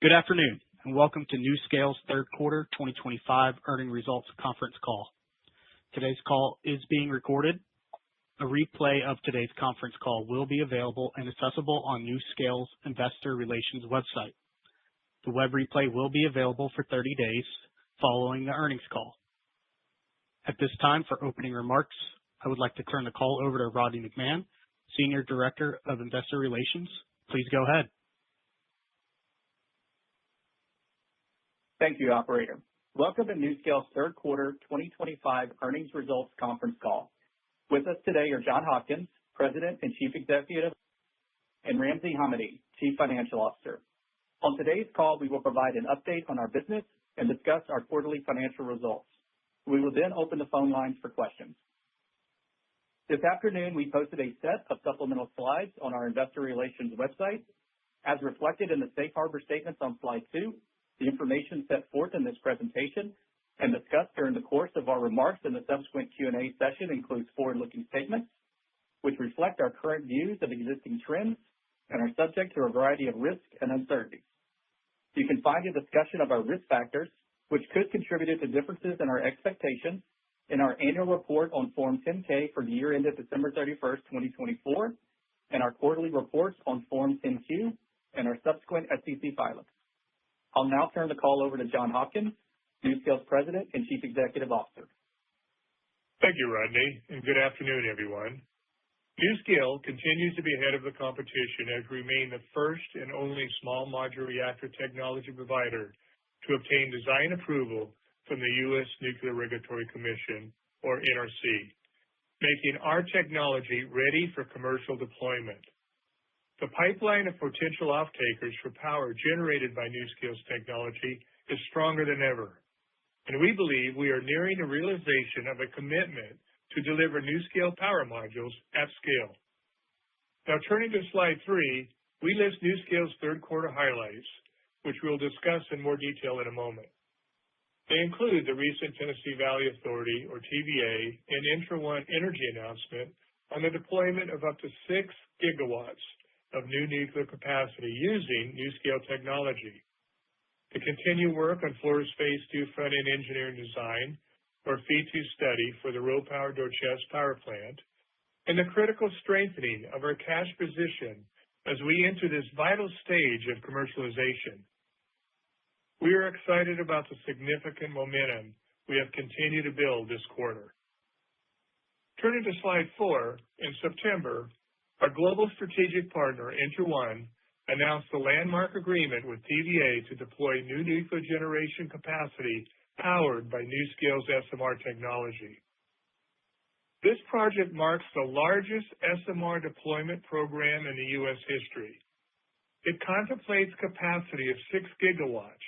Good afternoon, and welcome to NuScale's third quarter 2025 earnings results conference call. Today's call is being recorded. A replay of today's conference call will be available and accessible on NuScale's investor relations website. The web replay will be available for 30 days following the earnings call. At this time, for opening remarks, I would like to turn the call over to Rodney McMahan, Senior Director of Investor Relations. Please go ahead. Thank you, Operator. Welcome to NuScale's third quarter 2025 earnings results conference call. With us today are John Hopkins, President and Chief Executive, and Ramsey Hamady, Chief Financial Officer. On today's call, we will provide an update on our business and discuss our quarterly financial results. We will then open the phone lines for questions. This afternoon, we posted a set of supplemental slides on our investor relations website. As reflected in the safe harbor statements on slide 2, the information set forth in this presentation and discussed during the course of our remarks in the subsequent Q&A session includes forward-looking statements, which reflect our current views of existing trends and are subject to a variety of risks and uncertainties. You can find a discussion of our risk factors, which could contribute to differences in our expectations, in our annual report on Form 10-K for the year ended December 31st, 2024, and our quarterly reports on Form 10-Q and our subsequent SEC filings. I'll now turn the call over to John Hopkins, NuScale's President and Chief Executive Officer. Thank you, Rodney, and good afternoon, everyone. NuScale continues to be ahead of the competition as we remain the first and only small modular reactor technology provider to obtain design approval from the U.S. Nuclear Regulatory Commission, or NRC, making our technology ready for commercial deployment. The pipeline of potential off-takers for power generated by NuScale's technology is stronger than ever, and we believe we are nearing the realization of a commitment to deliver NuScale power modules at scale. Now, turning to slide 3, we list NuScale's third quarter highlights, which we'll discuss in more detail in a moment. They include the recent Tennessee Valley Authority, or TVA, and Entra1 Energy announcement on the deployment of up to 6 gigawatts of new nuclear capacity using NuScale technology. To continue work on Florida's Phase 2 front-end engineering design, or FEED 2 study for the RoPower Dorchester Power Plant, and the critical strengthening of our cash position as we enter this vital stage of commercialization. We are excited about the significant momentum we have continued to build this quarter. Turning to slide 4, in September, our global strategic partner, Entra1, announced a landmark agreement with TVA to deploy new nuclear generation capacity powered by NuScale's SMR technology. This project marks the largest SMR deployment program in the U.S. history. It contemplates capacity of 6 gigawatts,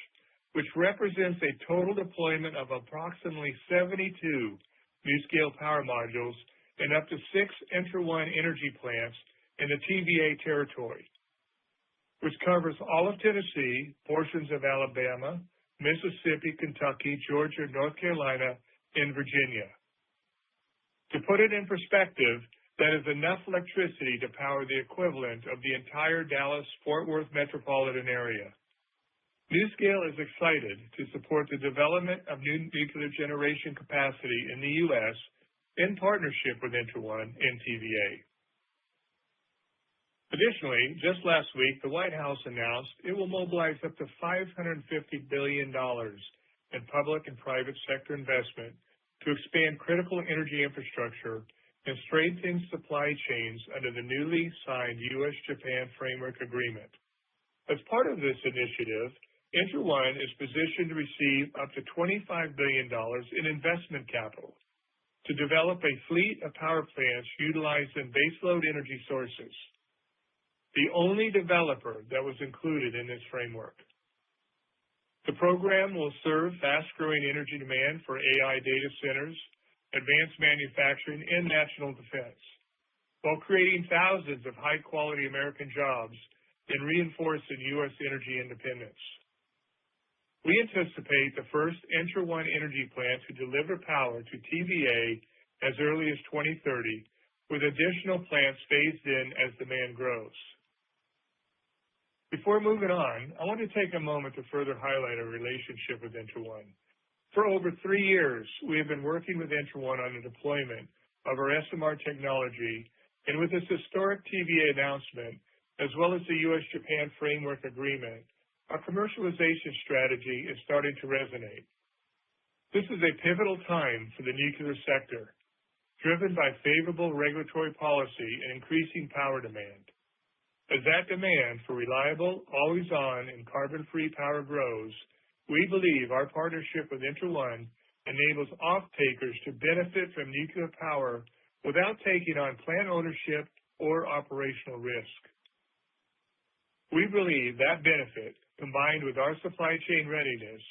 which represents a total deployment of approximately 72 NuScale power modules and up to 6 Entra1 energy plants in the TVA territory, which covers all of Tennessee, portions of Alabama, Mississippi, Kentucky, Georgia, North Carolina, and Virginia. To put it in perspective, that is enough electricity to power the equivalent of the entire Dallas-Fort Worth metropolitan area. NuScale is excited to support the development of new nuclear generation capacity in the U.S. in partnership with Entra1 and TVA. Additionally, just last week, the White House announced it will mobilize up to $550 billion in public and private sector investment to expand critical energy infrastructure and strengthen supply chains under the newly signed U.S.-Japan Framework Agreement. As part of this initiative, Entra1 is positioned to receive up to $25 billion in investment capital to develop a fleet of power plants utilizing baseload energy sources, the only developer that was included in this framework. The program will serve fast-growing energy demand for AI data centers, advanced manufacturing, and national defense, while creating thousands of high-quality American jobs and reinforcing U.S. energy independence. We anticipate the first Entra1 energy plant to deliver power to TVA as early as 2030, with additional plants phased in as demand grows. Before moving on, I want to take a moment to further highlight our relationship with ENTRA1. For over 3 years, we have been working with ENTRA1 on the deployment of our SMR technology, and with this historic TVA announcement, as well as the U.S.-Japan Framework Agreement, our commercialization strategy is starting to resonate. This is a pivotal time for the nuclear sector, driven by favorable regulatory policy and increasing power demand. As that demand for reliable, always-on, and carbon-free power grows, we believe our partnership with ENTRA1 enables off-takers to benefit from nuclear power without taking on plant ownership or operational risk. We believe that benefit, combined with our supply chain readiness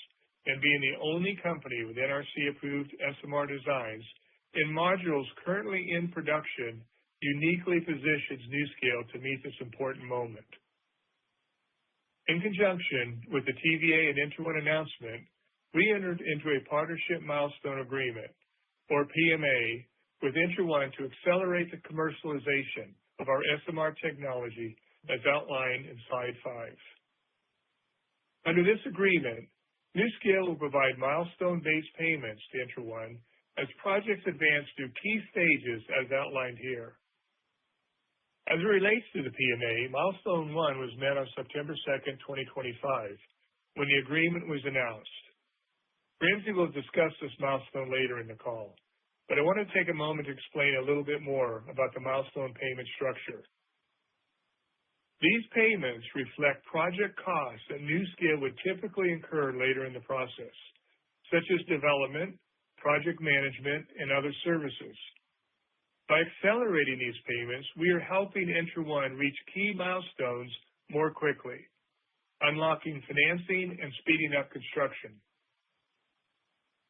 and being the only company with NRC-approved SMR designs in modules currently in production, uniquely positions NuScale to meet this important moment. In conjunction with the TVA and ENTRA1 announcement, we entered into a partnership milestone agreement, or PMA, with ENTRA1 to accelerate the commercialization of our SMR technology as outlined in Slide 5. Under this agreement, NuScale will provide milestone-based payments to ENTRA1 as projects advance through key stages as outlined here. As it relates to the PMA, Milestone 1 was met on September 2nd, 2025, when the agreement was announced. Ramsey will discuss this milestone later in the call, but I want to take a moment to explain a little bit more about the milestone payment structure. These payments reflect project costs that NuScale would typically incur later in the process, such as development, project management, and other services. By accelerating these payments, we are helping ENTRA1 reach key milestones more quickly, unlocking financing and speeding up construction.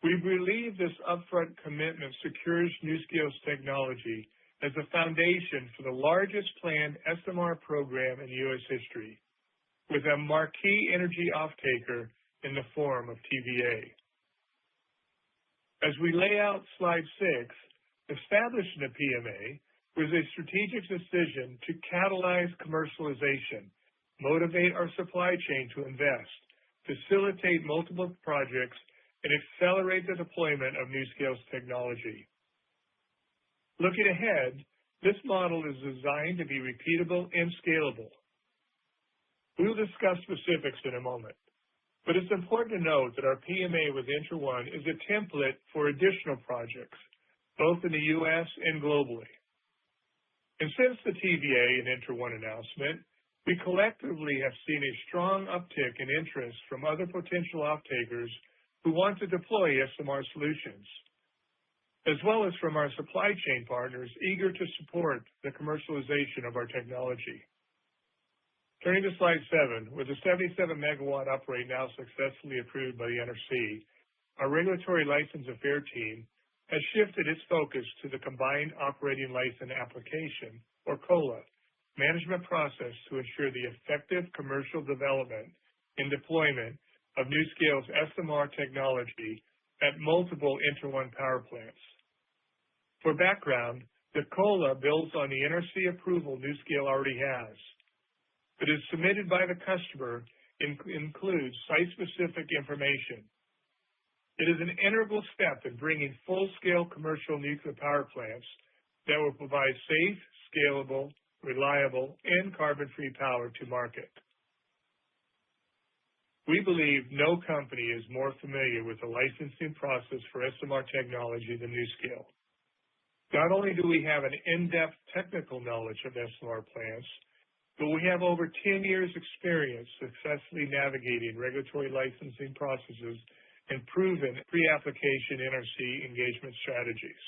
We believe this upfront commitment secures NuScale's technology as a foundation for the largest planned SMR program in U.S. history, with a marquee energy off-taker in the form of TVA. As we lay out Slide 6, establishing a PMA was a strategic decision to catalyze commercialization, motivate our supply chain to invest, facilitate multiple projects, and accelerate the deployment of NuScale's technology. Looking ahead, this model is designed to be repeatable and scalable. We will discuss specifics in a moment, but it's important to note that our PMA with ENTRA1 is a template for additional projects, both in the U.S. and globally. And since the TVA and ENTRA1 announcement, we collectively have seen a strong uptick in interest from other potential off-takers who want to deploy SMR solutions, as well as from our supply chain partners eager to support the commercialization of our technology. Turning to Slide 7, with the 77-megawatt uprate now successfully approved by the NRC, our regulatory license affairs team has shifted its focus to the Combined Operating License Application, or COLA, management process to ensure the effective commercial development and deployment of NuScale's SMR technology at multiple ENTRA1 power plants. For background, the COLA builds on the NRC approval NuScale already has. It is submitted by the customer and includes site-specific information. It is an integral step in bringing full-scale commercial nuclear power plants that will provide safe, scalable, reliable, and carbon-free power to market. We believe no company is more familiar with the licensing process for SMR technology than NuScale. Not only do we have an in-depth technical knowledge of SMR plants, but we have over 10 years' experience successfully navigating regulatory licensing processes and proven pre-application NRC engagement strategies.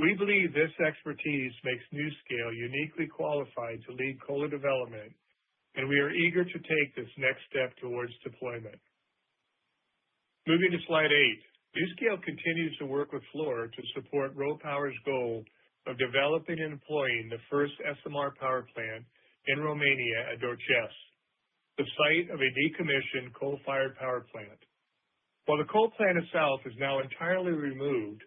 We believe this expertise makes NuScale uniquely qualified to lead COLA development, and we are eager to take this next step towards deployment. Moving to Slide 8, NuScale continues to work with Fluor to support RoPower's goal of developing and deploying the first SMR power plant in Romania at Doicești, the site of a decommissioned coal-fired power plant. While the coal plant itself is now entirely removed,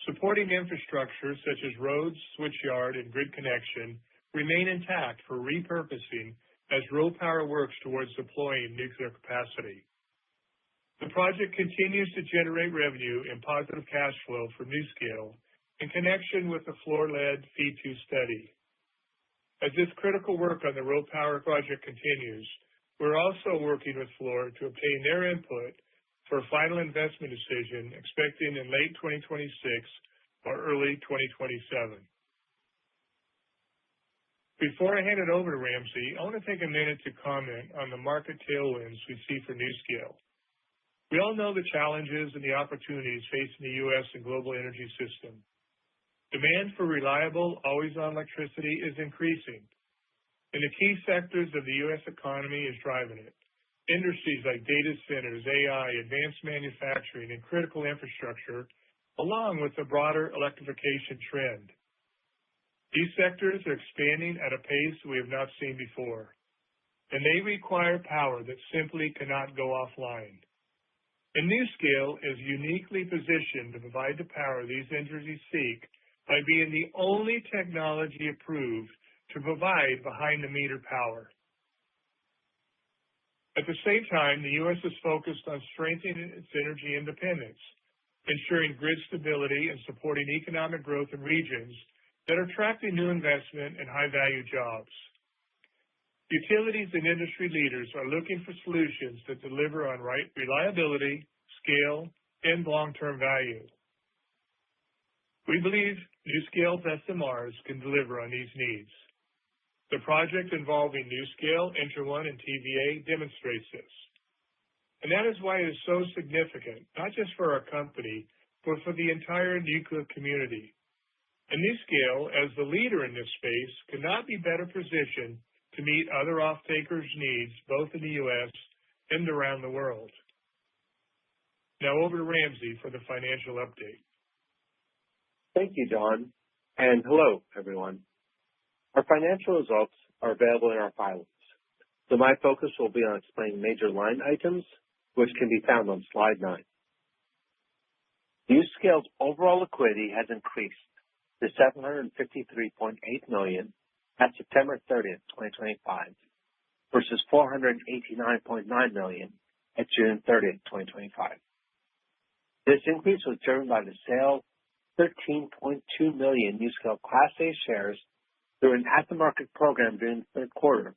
supporting infrastructure such as roads, switchyard, and grid connection remain intact for repurposing as RoPower works towards deploying nuclear capacity. The project continues to generate revenue and positive cash flow for NuScale in connection with the Fluor-led FEED 2 study. As this critical work on the RoPower project continues, we're also working with Fluor to obtain their input for a final investment decision expected in late 2026 or early 2027. Before I hand it over to Ramsey, I want to take a minute to comment on the market tailwinds we see for NuScale. We all know the challenges and the opportunities facing the U.S. and global energy system. Demand for reliable, always-on electricity is increasing, and the key sectors of the U.S. economy is driving it. Industries like data centers, AI, advanced manufacturing, and critical infrastructure, along with the broader electrification trend. These sectors are expanding at a pace we have not seen before, and they require power that simply cannot go offline. And NuScale is uniquely positioned to provide the power these industries seek by being the only technology approved to provide behind-the-meter power. At the same time, the U.S. is focused on strengthening its energy independence, ensuring grid stability, and supporting economic growth in regions that are attracting new investment and high-value jobs. Utilities and industry leaders are looking for solutions that deliver on reliability, scale, and long-term value. We believe NuScale's SMRs can deliver on these needs. The project involving NuScale, Entra1, and TVA demonstrates this. And that is why it is so significant, not just for our company, but for the entire nuclear community. And NuScale, as the leader in this space, could not be better positioned to meet other off-takers' needs, both in the U.S. and around the world. Now over to Ramsey for the financial update. Thank you, John, and hello, everyone. Our financial results are available in our filings, so my focus will be on explaining major line items, which can be found on slide 9. NuScale's overall liquidity has increased to $753.8 million at September 30th, 2025, versus $489.9 million at June 30th, 2025. This increase was driven by the sale of 13.2 million NuScale Class A shares through an at-the-market program during the third quarter,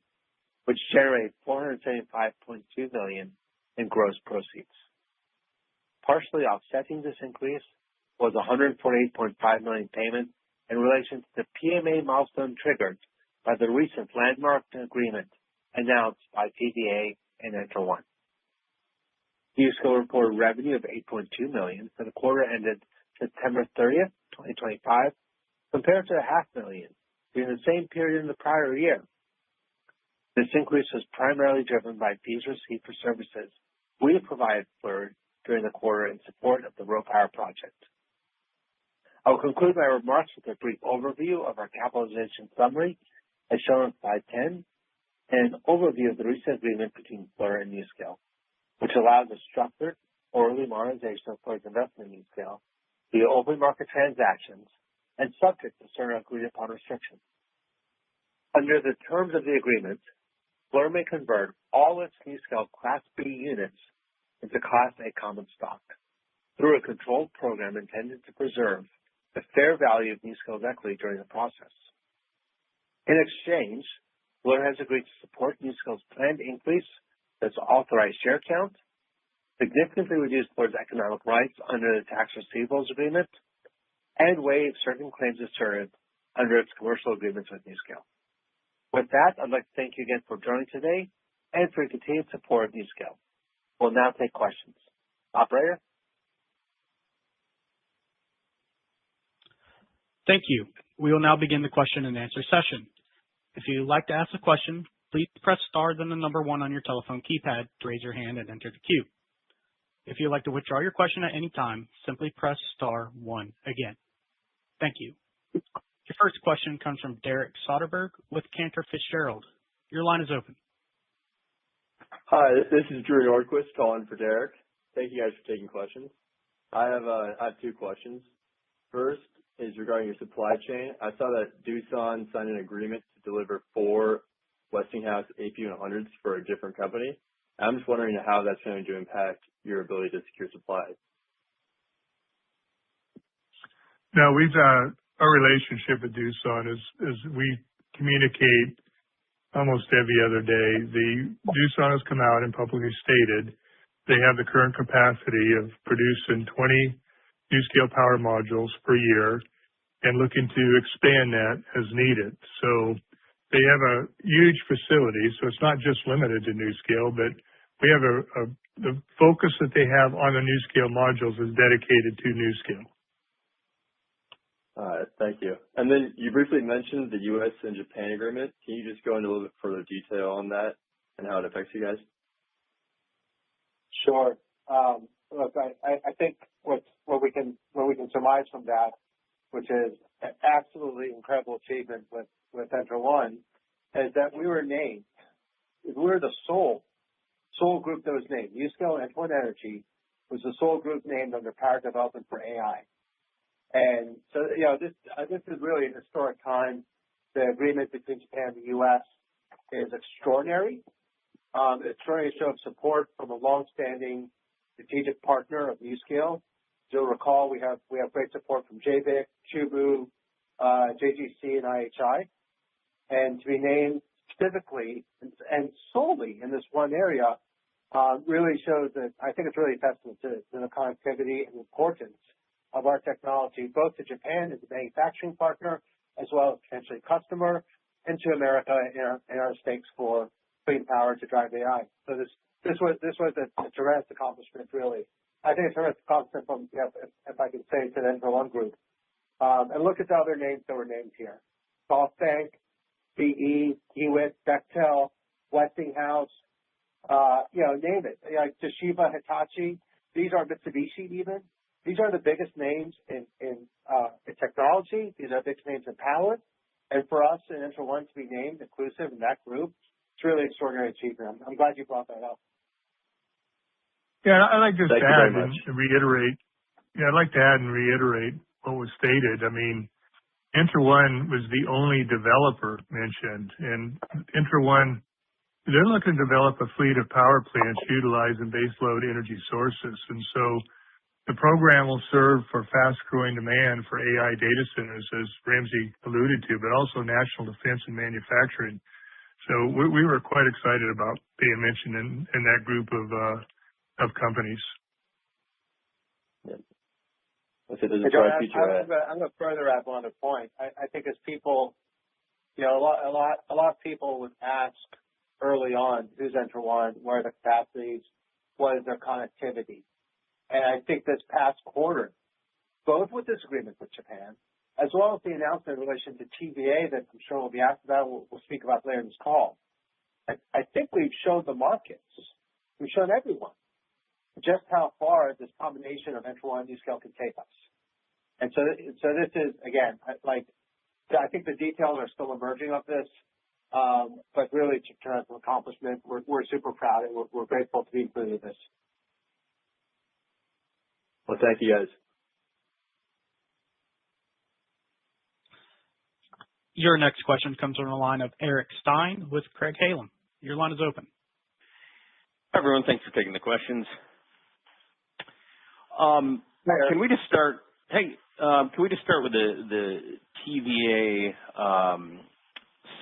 which generated $475.2 million in gross proceeds. Partially offsetting this increase was a $148.5 million payment in relation to the PMA milestone triggered by the recent landmark agreement announced by TVA and Entra1. NuScale reported revenue of $8.2 million for the quarter ended September 30th, 2025, compared to $500,000 during the same period in the prior year. This increase was primarily driven by fees received for services we provided during the quarter in support of the RoPower project. I will conclude my remarks with a brief overview of our capitalization summary, as shown on slide 10, and an overview of the recent agreement between Fluor and NuScale, which allows a structured orderly monetization of Fluor's investment in NuScale via open market transactions and subject to certain agreed-upon restrictions. Under the terms of the agreement, Fluor may convert all its NuScale Class B units into Class A common stock through a controlled program intended to preserve the fair value of NuScale's equity during the process. In exchange, Fluor has agreed to support NuScale's planned increase to its authorized share count, significantly reduce Fluor's economic rights under the tax receivables agreement, and waive certain claims asserted under its commercial agreements with NuScale. With that, I'd like to thank you again for joining today and for your continued support of NuScale. We'll now take questions. Operator? Thank you. We will now begin the question and answer session. If you would like to ask a question, please press star then the number 1 on your telephone keypad to raise your hand and enter the queue. If you would like to withdraw your question at any time, simply press star 1 again. Thank you. Your first question comes from Derek Soderberg with Cantor Fitzgerald. Your line is open. Hi, this is Drew Nordquist calling for Derek. Thank you guys for taking questions. I have 2 questions. First is regarding your supply chain. I saw that Doosan signed an agreement to deliver 4 Westinghouse AP100s for a different company. I'm just wondering how that's going to impact your ability to secure supply. No, our relationship with Doosan is we communicate almost every other day. Doosan has come out and publicly stated they have the current capacity of producing 20 NuScale power modules per year and looking to expand that as needed. So they have a huge facility, so it's not just limited to NuScale, but we have the focus that they have on the NuScale modules is dedicated to NuScale. All right, thank you. And then you briefly mentioned the U.S. and Japan agreement. Can you just go into a little bit further detail on that and how it affects you guys? Sure. Look, I think what we can surmise from that, which is an absolutely incredible achievement with ENTRA1, is that we were named. We're the sole group that was named. NuScale and ENTRA1 Energy was the sole group named under Power Development for AI. And so, this is really an historic time. The agreement between Japan and the U.S. is extraordinary. Extraordinary show of support from a long-standing strategic partner of NuScale. You'll recall we have great support from JBIC, Chubu, JGC, and IHI. And to be named specifically and solely in this one area really shows that I think it's really a testament to the connectivity and importance of our technology, both to Japan as a manufacturing partner, as well as potentially customer, and to America in our stakes for clean power to drive AI. So this was a tremendous accomplishment, really. I think it's a tremendous accomplishment from, if I can say, to the ENTRA1 group. And look at the other names that were named here: SoftBank, GE, Hewitt, Bechtel, Westinghouse. Name it. Like Toshiba, Hitachi. These are Mitsubishi even. These are the biggest names in technology. These are biggest names in power. And for us in ENTRA1 to be named inclusive in that group, it's really an extraordinary achievement. I'm glad you brought that up. Yeah, I'd like to add and reiterate. Yeah, I'd like to add and reiterate what was stated. I mean, ENTRA1 was the only developer mentioned, and ENTRA1, they're looking to develop a fleet of power plants utilizing baseload energy sources. And so the program will serve for fast-growing demand for AI data centers, as Ramsey alluded to, but also national defense and manufacturing. So we were quite excited about being mentioned in that group of companies. Yeah. There's a bright future. I'm going to further add one other point. I think as people, a lot of people would ask early on, who's ENTRA1, where are the capacities, what is their connectivity? And I think this past quarter, both with this agreement with Japan, as well as the announcement in relation to TVA that I'm sure we'll be asked about, we'll speak about later in this call, I think we've shown the markets, we've shown everyone just how far this combination of ENTRA1 and NuScale can take us. And so this is, again, I think the details are still emerging of this, but really to turn out an accomplishment, we're super proud and we're grateful to be included in this. Well, thank you, guys. Your next question comes from the line of Eric Stein with Craig-Hallum. Your line is open. Hi, everyone. Thanks for taking the questions. Can we just start? Hey, can we just start with the TVA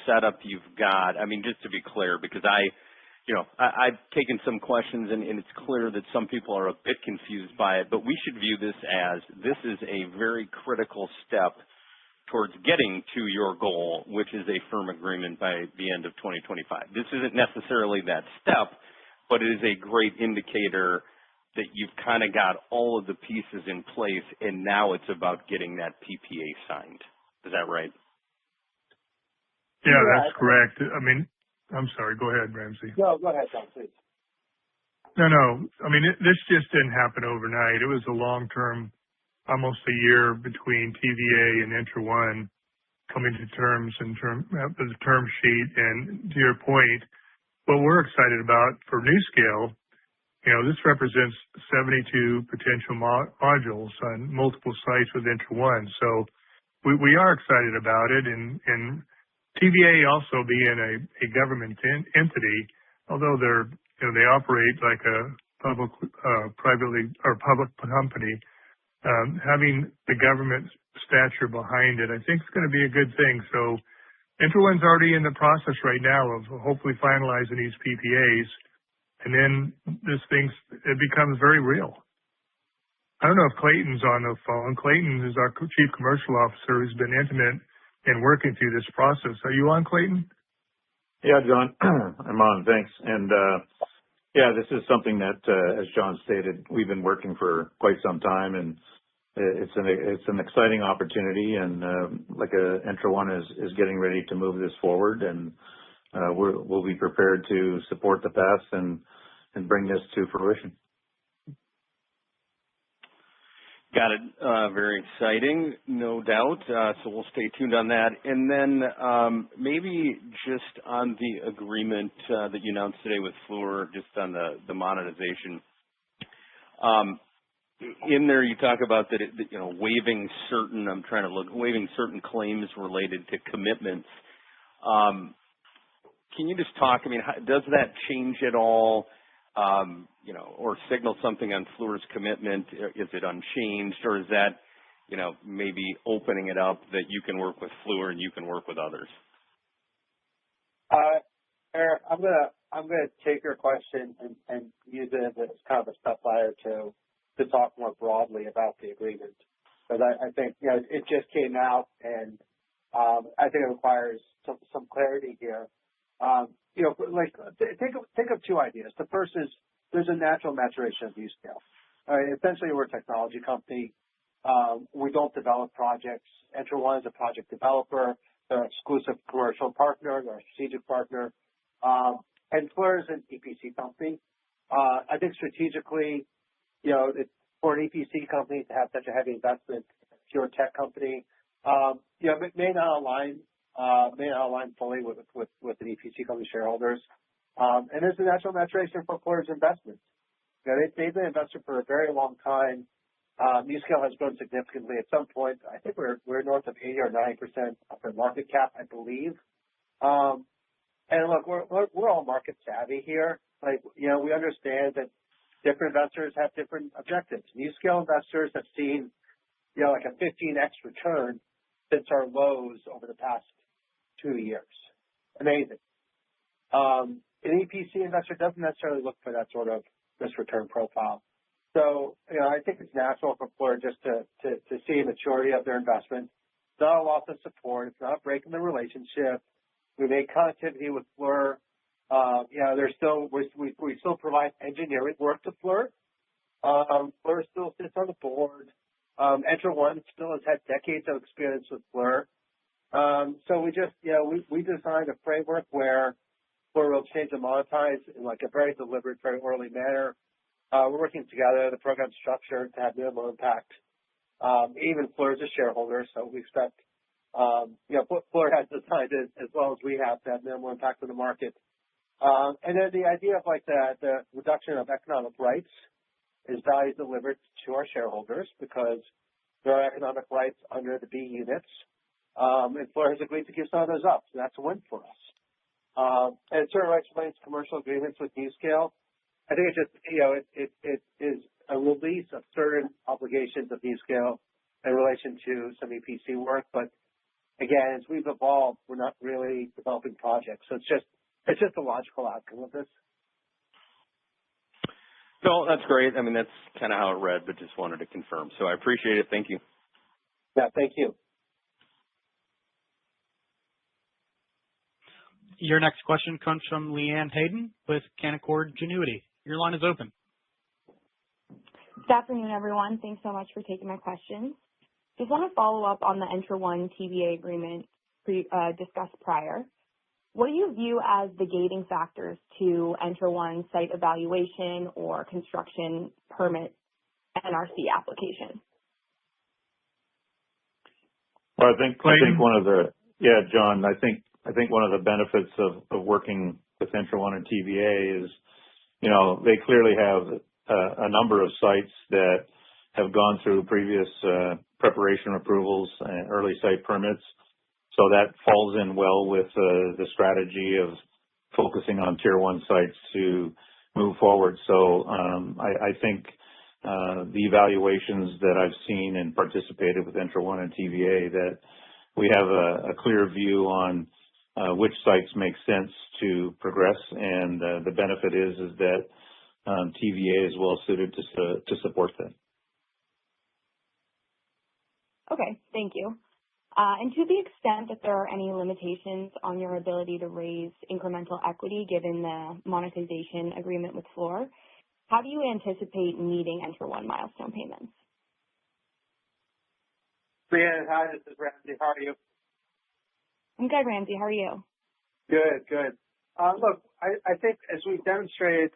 setup you've got? I mean, just to be clear, because I've taken some questions and it's clear that some people are a bit confused by it, but we should view this as this is a very critical step towards getting to your goal, which is a firm agreement by the end of 2025. This isn't necessarily that step, but it is a great indicator that you've kind of got all of the pieces in place, and now it's about getting that PPA signed. Is that right? Yeah, that's correct. I mean, I'm sorry. Go ahead, Ramsey. No, go ahead, John, please. No. I mean, this just didn't happen overnight. It was a long-term, almost a year between TVA and ENTRA1 coming to terms of the term sheet. And to your point, what we're excited about for NuScale, this represents 72 potential modules on multiple sites with ENTRA1. So we are excited about it. And TVA also being a government entity, although they operate like a public, privately or public company, having the government stature behind it, I think is going to be a good thing. So ENTRA1's already in the process right now of hopefully finalizing these PPAs, and then it becomes very real. I don't know if Clayton's on the phone. Clayton is our Chief Commercial Officer who's been intimate in working through this process. Are you on, Clayton? Yeah, John, I'm on. Thanks. And yeah, this is something that, as John stated, we've been working for quite some time, and it's an exciting opportunity. And like ENTRA1 is getting ready to move this forward, and we'll be prepared to support the path and bring this to fruition. Got it. Very exciting, no doubt. So we'll stay tuned on that. And then maybe just on the agreement that you announced today with Fluor, just on the monetization. In there, you talk about that, waiving certain claims related to commitments. Can you just talk? I mean, does that change at all? Or signal something on Fluor's commitment? Is it unchanged, or is that, maybe opening it up that you can work with Fluor and you can work with others? Eric, I'm gonna take your question and use it as kind of a step ladder to talk more broadly about the agreement, because I think it just came out, and I think it requires some clarity here. Think of two ideas. The first is there's a natural maturation of NuScale. Essentially, we're a technology company. We don't develop projects. ENTRA1 is a project developer. They're an exclusive commercial partner. They're a strategic partner. And Fluor is an EPC company. I think strategically, for an EPC company to have such a heavy investment, pure tech company, it may not align fully with an EPC company shareholders. And there's a natural maturation for Fluor's investments. They've been an investor for a very long time. NuScale has grown significantly. At some point, I think we're north of 80 or 90% of their market cap, I believe. And look, we're all market savvy here. We understand that different investors have different objectives. NuScale investors have seen, like a 15x return since our lows over the past 2 years. Amazing. An EPC investor doesn't necessarily look for that sort of risk return profile. So, I think it's natural for Fluor just to see a maturity of their investment. It's not a loss of support. It's not breaking the relationship. We make connectivity with Fluor. We still provide engineering work to Fluor. Fluor still sits on the board. ENTRA1 still has had decades of experience with Fluor. So we just, we designed a framework where Fluor will change and monetize in like a very deliberate, very orderly manner. We're working together. The program's structured to have minimal impact. Even Fluor is a shareholder, so we expect, Fluor has designed it as well as we have to have minimal impact on the market. And then the idea of the reduction of economic rights is value delivered to our shareholders because there are economic rights under the B units. And Fluor has agreed to give some of those up, so that's a win for us. And certain rights relates commercial agreements with NuScale. I think it is a release of certain obligations of NuScale in relation to some EPC work. But again, as we've evolved, we're not really developing projects. So it's just a logical outcome of this. No, that's great. I mean, that's kind of how it read, but just wanted to confirm. So I appreciate it. Thank you. Yeah, thank you. Your next question comes from Leanne Hayden with Canaccord Genuity. Your line is open. Good afternoon, everyone. Thanks so much for taking my questions. Just want to follow up on the ENTRA1 TVA agreement discussed prior. What do you view as the gating factors to ENTRA1 site evaluation or construction permit NRC application? Well, I think John, I think one of the benefits of working with ENTRA1 and TVA is, they clearly have a number of sites that have gone through previous preparation approvals and early site permits. So that falls in well with the strategy of focusing on tier one sites to move forward. So I think the evaluations that I've seen and participated with Entra1 and TVA, that we have a clear view on which sites make sense to progress, and the benefit is that TVA is well suited to support that. Okay, thank you. And to the extent that there are any limitations on your ability to raise incremental equity given the monetization agreement with Fluor, how do you anticipate meeting Entra1 milestone payments? Brianna, hi, this is Ramsey. How are you? I'm good, Ramsey. How are you? Good, good. Look, I think as we've demonstrated,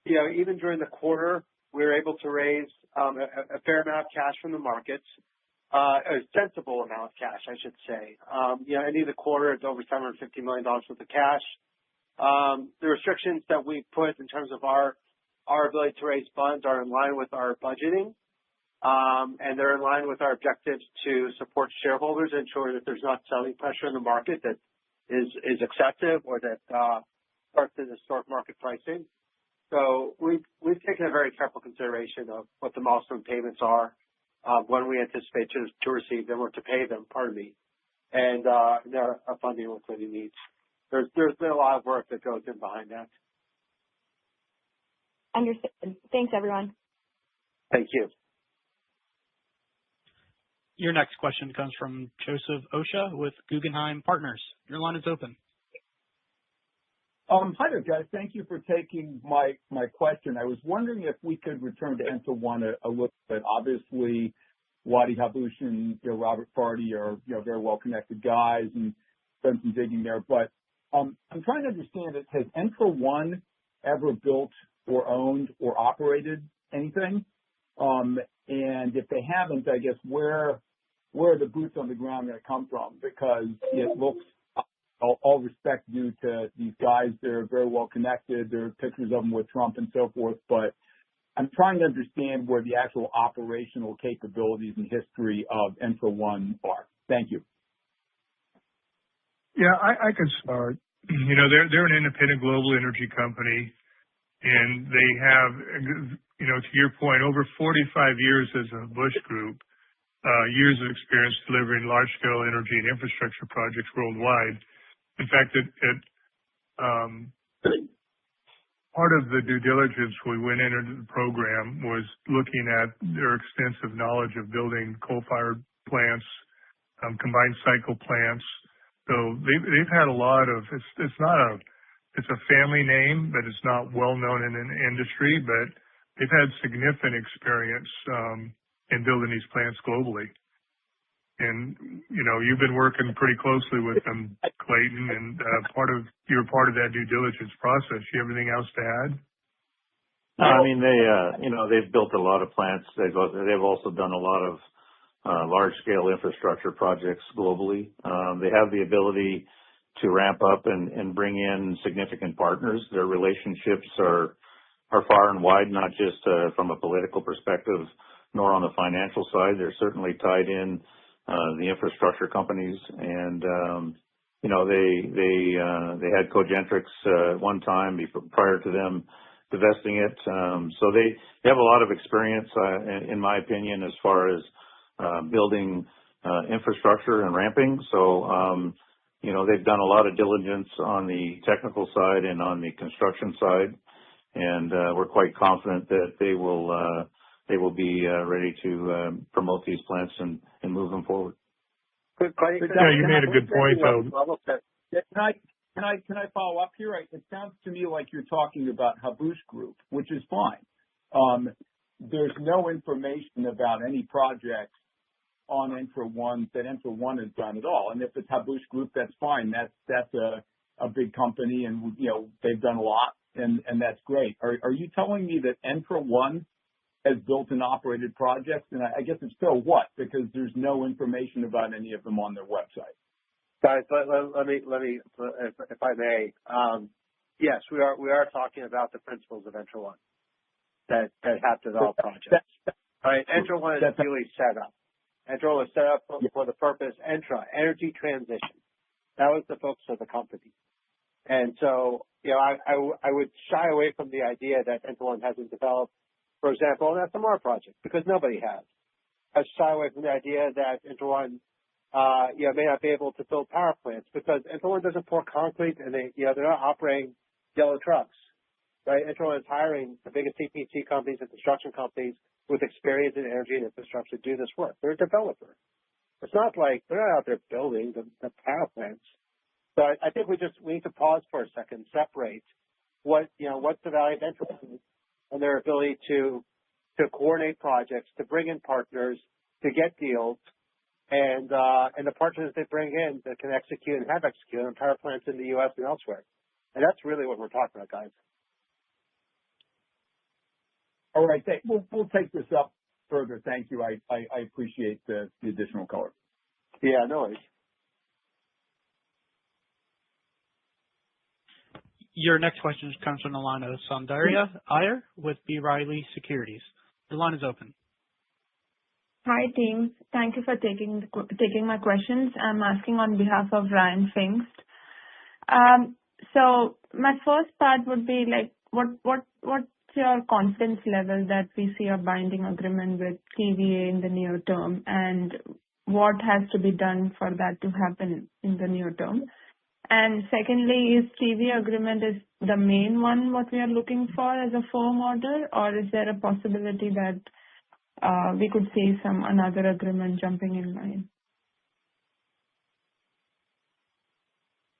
even during the quarter, we were able to raise a fair amount of cash from the markets, a sensible amount of cash, I should say. Ending the quarter, it's over $750 million worth of cash. The restrictions that we put in terms of our ability to raise funds are in line with our budgeting, and they're in line with our objectives to support shareholders, ensure that there's not selling pressure in the market that is excessive or that starts in historic market pricing. So we've taken a very careful consideration of what the milestone payments are, when we anticipate to receive them or to pay them, and their funding and liquidity needs. There's been a lot of work that goes in behind that. Understood. Thanks, everyone. Thank you. Your next question comes from Joseph Osha with Guggenheim Partners. Your line is open. Hi there, guys. Thank you for taking my question. I was wondering if we could return to Entra1 a little bit. Obviously, Wadi Haboush and Robert Fardy are very well connected guys and done some digging there. But I'm trying to understand it. Has Entra1 ever built or owned or operated anything? And if they haven't, I guess where are the boots on the ground going to come from? Because it looks, all respect due to these guys, they're very well connected. There are pictures of them with Trump and so forth. But I'm trying to understand where the actual operational capabilities and history of Entra1 are. Thank you. Yeah, I can start. They're an independent global energy company, and they have, to your point, over 45 years as a Bush Group, years of experience delivering large-scale energy and infrastructure projects worldwide. In fact, part of the due diligence we went into the program was looking at their extensive knowledge of building coal-fired plants, combined cycle plants. So they've had a lot of, it's a family name, but it's not well known in an industry, but they've had significant experience in building these plants globally. And, you've been working pretty closely with them, Clayton, and you're part of that due diligence process. You have anything else to add? I mean, they've built a lot of plants. They've also done a lot of large-scale infrastructure projects globally. They have the ability to ramp up and bring in significant partners. Their relationships are far and wide, not just from a political perspective, nor on the financial side. They're certainly tied in the infrastructure companies, and they had Cogentrix at one time prior to them divesting it. So they have a lot of experience, in my opinion, as far as building infrastructure and ramping. So they've done a lot of diligence on the technical side and on the construction side, and we're quite confident that they will be ready to promote these plants and move them forward. Yeah, you made a good point, though. Can I follow up here? It sounds to me like you're talking about Haboush Group, which is fine. There's no information about any projects on Entra1 that Entra1 has done at all. And if it's Haboush Group, that's fine. That's a big company, and they've done a lot, and that's great. Are you telling me that Entra1 has built and operated projects? And I guess it's so what? Because there's no information about any of them on their website. Guys, let me, if I may. Yes, we are talking about the principles of Entra1 that have developed projects. All right, Entra1 is really set up. Entra was set up for the purpose, energy transition. That was the focus of the company. And so, I would shy away from the idea that ENTRA1 hasn't developed, for example, an SMR project, because nobody has. I shy away from the idea that ENTRA1, may not be able to build power plants, because ENTRA1 doesn't pour concrete and they're not operating yellow trucks, right? ENTRA1 is hiring the biggest CPG companies and construction companies with experience in energy and infrastructure to do this work. They're a developer. It's not like they're not out there building the power plants. So I think we need to pause for a second, separate what's the value of ENTRA1 and their ability to coordinate projects, to bring in partners, to get deals, and the partners they bring in that can execute and have executed on power plants in the U.S. and elsewhere. And that's really what we're talking about, guys. All right. We'll take this up further. Thank you. I appreciate the additional color. Yeah, no worries. Your next question comes from the line of Soundarya Iyer with B. Riley Securities. Your line is open. Hi, team. Thank you for taking my questions. I'm asking on behalf of Ryan Pfingst. So my first part would be like, what's your confidence level that we see a binding agreement with TVA in the near term, and what has to be done for that to happen in the near term? And secondly, is TVA agreement is the main one what we are looking for as a firm order, or is there a possibility that we could see another agreement jumping in line?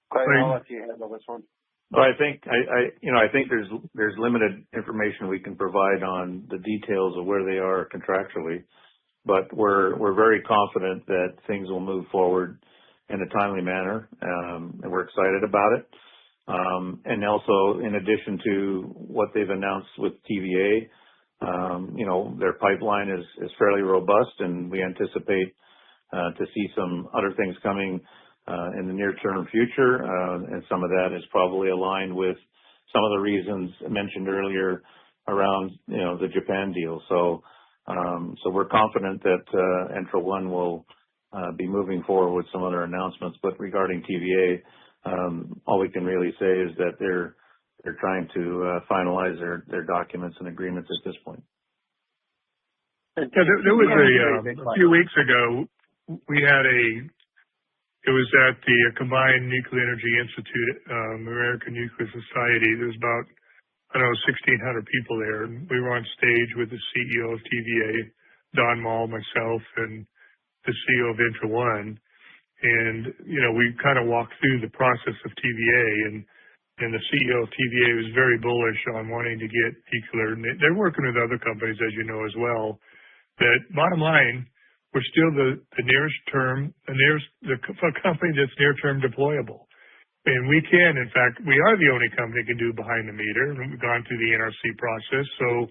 Craig, I'll let you handle this one. Well, I think there's limited information we can provide on the details of where they are contractually, but we're very confident that things will move forward in a timely manner, and we're excited about it. And also, in addition to what they've announced with TVA, their pipeline is fairly robust, and we anticipate to see some other things coming in the near-term future, and some of that is probably aligned with some of the reasons mentioned earlier around the Japan deal. So we're confident that ENTRA1 will be moving forward with some other announcements. But regarding TVA, all we can really say is that they're trying to finalize their documents and agreements at this point. Yeah, there was a few weeks ago, it was at the Combined Nuclear Energy Institute, American Nuclear Society. There was about, 1,600 people there. And we were on stage with the CEO of TVA, Don Mall, myself, and the CEO of ENTRA1. And, we kind of walked through the process of TVA, and the CEO of TVA was very bullish on wanting to get nuclear. And they're working with other companies, as you know, as well. But bottom line, we're still the company that's near-term deployable. And we can, in fact, we are the only company that can do behind the meter. And we've gone through the NRC process. So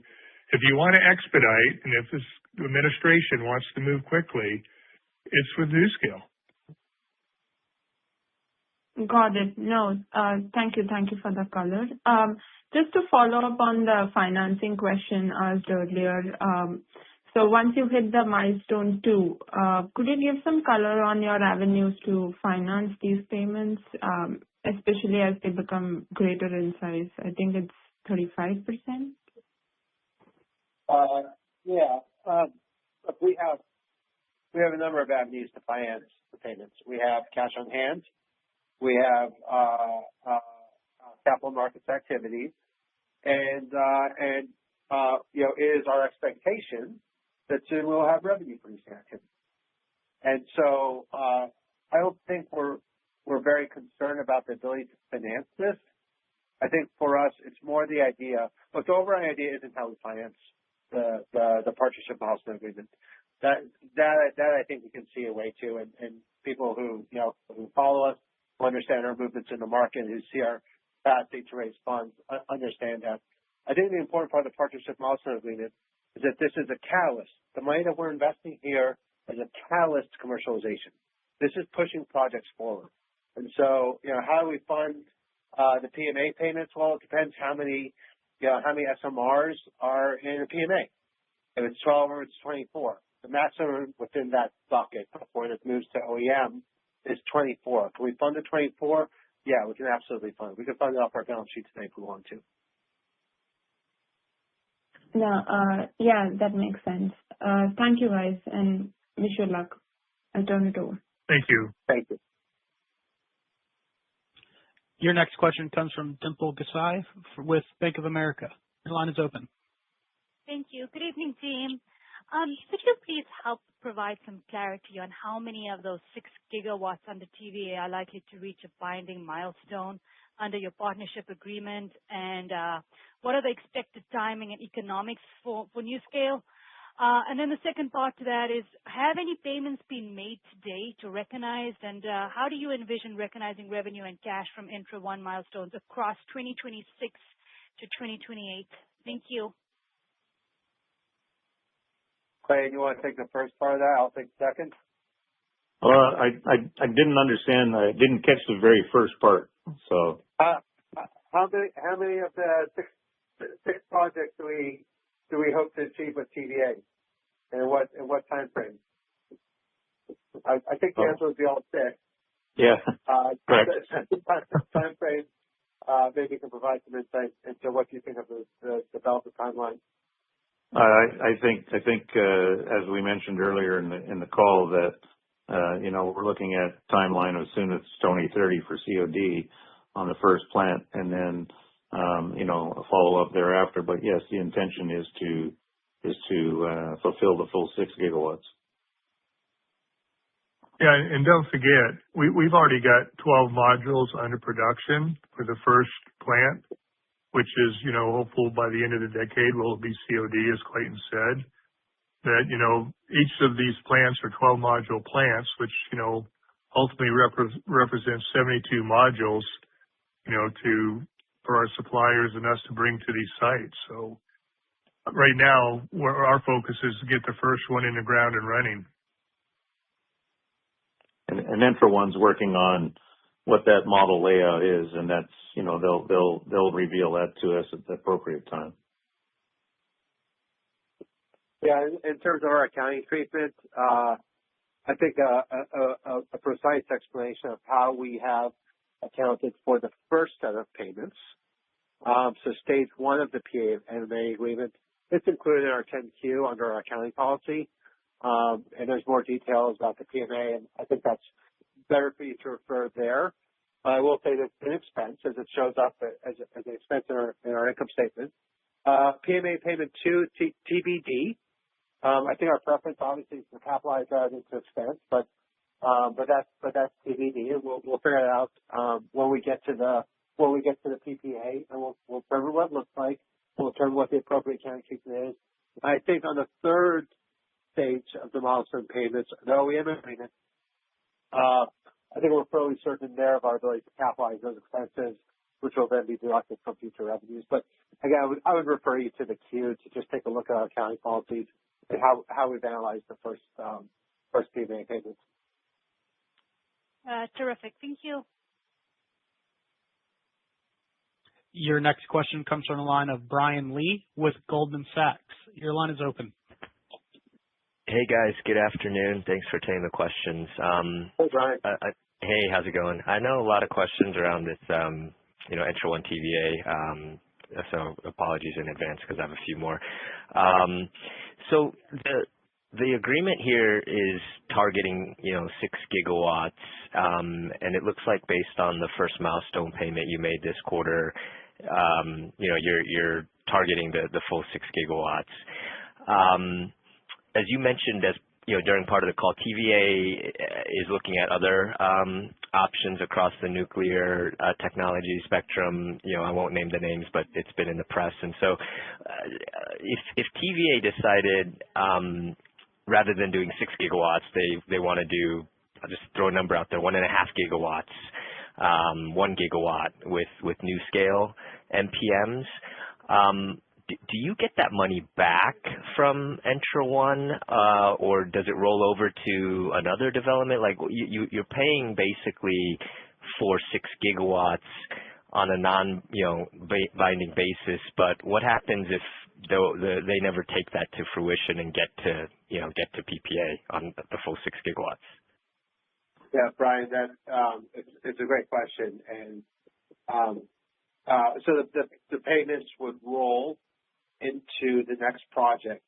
if you want to expedite, and if this administration wants to move quickly, it's with NuScale. Got it. No, thank you. Thank you for the color. Just to follow up on the financing question asked earlier, so once you hit the milestone 2, could you give some color on your avenues to finance these payments, especially as they become greater in size? I think it's 35%. We have a number of avenues to finance the payments. We have cash on hand. We have capital markets activities, and it is our expectation that soon we'll have revenue producing activity. And so I don't think we're very concerned about the ability to finance this. I think for us, it's more the idea. But the overall idea isn't how we finance the partnership milestone agreement. That I think we can see a way to, and people who follow us, who understand our movements in the market, who see our capacity to raise funds, understand that. I think the important part of the partnership milestone agreement is that this is a catalyst. The money that we're investing here is a catalyst to commercialization. This is pushing projects forward. And so, how do we fund the PMA payments? Well, it depends how many SMRs are in a PMA. If it's 12 or it's 24. the maximum within that bucket before it moves to OEM is 24. Can we fund the 24? Yeah, we can absolutely fund it. We can fund it off our balance sheet today if we want to. Yeah, that makes sense. Thank you, guys, and wish you luck. I'll turn it over. Thank you. Thank you. Your next question comes from Dimple Gosai with Bank of America. Your line is open. Thank you. Good evening, team. Could you please help provide some clarity on how many of those 6 gigawatts under TVA are likely to reach a binding milestone under your partnership agreement, and what are the expected timing and economics for NuScale? And then the second part to that is, have any payments been made today to recognize, and how do you envision recognizing revenue and cash from Entra1 milestones across 2026 to 2028? Thank you. Clay, you want to take the first part of that? I'll take the second. Well, I didn't understand. I didn't catch the very first part. So, how many of the six projects do we hope to achieve with TVA, and what time frame? I think the answer would be all 6. Yeah. Correct. Time frame. Maybe you can provide some insight into what you think of the development timeline. I think as we mentioned earlier in the call that we're looking at timeline as soon as 2030 for COD on the first plant, and then a follow up thereafter. But yes, the intention is to fulfill the full 6 gigawatts. Yeah, and don't forget, we've already got 12 modules under production for the first plant, which is, hopeful by the end of the decade will be COD, as Clayton said. That, each of these plants are 12 module plants, which, ultimately represents 72 modules, for our suppliers and us to bring to these sites. So right now, our focus is to get the first one in the ground and running. And Entra1's working on what that model layout is, and that's, they'll reveal that to us at the appropriate time. Yeah, in terms of our accounting treatment, I think a precise explanation of how we have accounted for the first set of payments. So stage 1 of the PMA agreement, it's included in our 10Q under our accounting policy. And there's more details about the PMA, and I think that's better for you to refer there. I will say that it's an expense as it shows up as an expense in our income statement. PMA payment 2, TBD. I think our preference obviously is to capitalize that into expense, but that's TBD, and we'll figure it out when we get to the PPA, and we'll determine what it looks like. We'll determine what the appropriate accounting treatment is. I think on the third stage of the milestone payments, the OEM agreement, I think we're fairly certain there of our ability to capitalize those expenses, which will then be deducted from future revenues. But again, I would refer you to the Q to just take a look at our accounting policies and how we've analyzed the first PMA payments. Terrific. Thank you. Your next question comes from the line of Brian Lee with Goldman Sachs. Your line is open. Hey guys, good afternoon. Thanks for taking the questions. Hey Brian. Hey, how's it going? I know a lot of questions around this, Entra1 TVA. So apologies in advance because I have a few more. So the agreement here is targeting 6 gigawatts, and it looks like based on the first milestone payment you made this quarter, you're targeting the full 6 gigawatts. As you mentioned, during part of the call, TVA is looking at other options across the nuclear technology spectrum. I won't name the names, but it's been in the press. And so, if TVA decided rather than doing 6 gigawatts, they want to do, I'll just throw a number out there, 1.5 gigawatts, 1 gigawatt with NuScale MPMs. Do you get that money back from Entra1, or does it roll over to another development? Like you're paying basically for 6 gigawatts on a non-binding basis, but what happens if they never take that to fruition and get to PPA on the full 6 gigawatts? Yeah, Brian, it's a great question. And so the payments would roll into the next project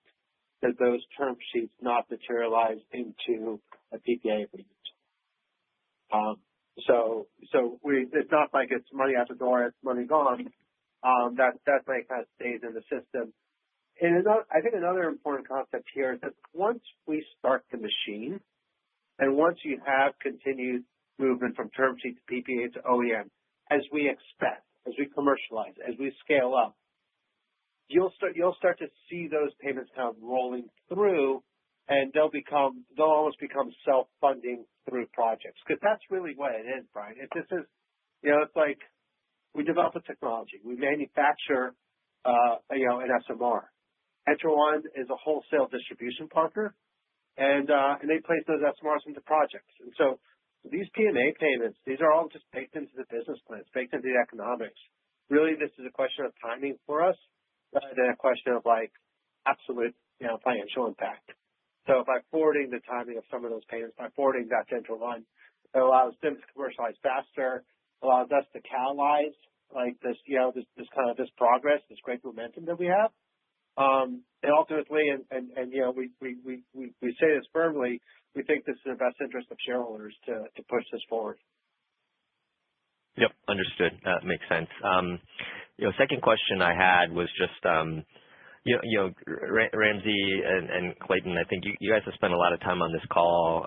that those term sheets not materialize into a PPA agreement. It's not like it's money out the door, it's money gone. That money kind of stays in the system. And I think another important concept here is that once we start the machine, and once you have continued movement from term sheet to PPA to OEM, as we expect, as we commercialize, as we scale up, you'll start to see those payments kind of rolling through, and they'll almost become self-funding through projects. Because that's really what it is, Brian. It's like we develop a technology, we manufacture, an SMR. ENTRA1 is a wholesale distribution partner, and they place those SMRs into projects. And so these PMA payments, these are all just baked into the business plans, baked into the economics. Really, this is a question of timing for us, rather than a question of like absolute, financial impact. So by forwarding the timing of some of those payments, by forwarding that to ENTRA1, it allows them to commercialize faster, allows us to catalyze like this, this progress, this great momentum that we have. And ultimately, we say this firmly, we think this is in the best interest of shareholders to push this forward. Yep, understood. That makes sense. Second question I had was just, Ramsey and Clayton, I think you guys have spent a lot of time on this call,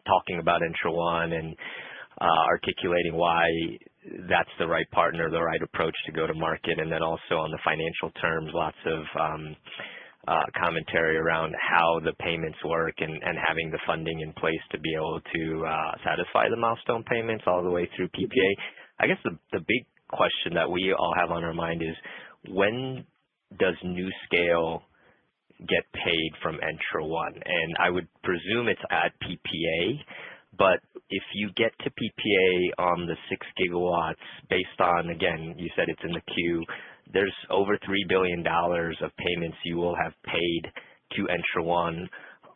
talking about ENTRA1 and articulating why that's the right partner, the right approach to go to market, and then also on the financial terms, lots of commentary around how the payments work and having the funding in place to be able to satisfy the milestone payments all the way through PPA. I guess the big question that we all have on our mind is, when does NuScale get paid from ENTRA1? And I would presume it's at PPA, but if you get to PPA on the 6 gigawatts based on, again, you said it's in the queue, there's over $3 billion of payments you will have paid to ENTRA1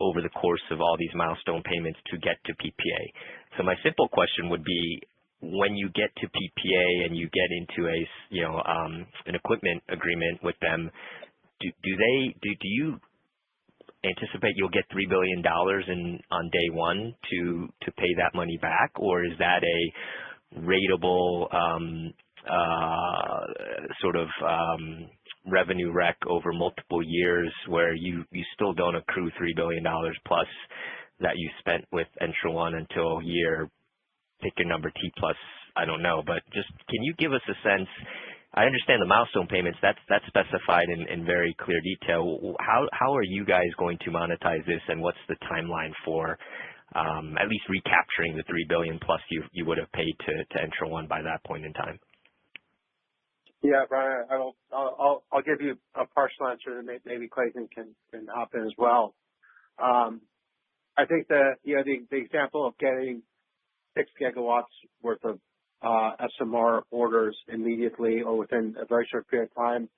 over the course of all these milestone payments to get to PPA. So my simple question would be, when you get to PPA and you get into an equipment agreement with them, do you anticipate you'll get $3 billion on day one to pay that money back, or is that a ratable revenue rec over multiple years where you still don't accrue $3 billion plus that you spent with ENTRA1 until year, pick your number, T plus, I don't know, but just can you give us a sense? I understand the milestone payments, that's specified in very clear detail. How are you guys going to monetize this, and what's the timeline for at least recapturing the $3 billion plus you would have paid to ENTRA1 by that point in time? Yeah, Brian, I'll give you a partial answer, and maybe Clayton can hop in as well. I think the example of getting 6 gigawatts worth of SMR orders immediately or within a very short period of time,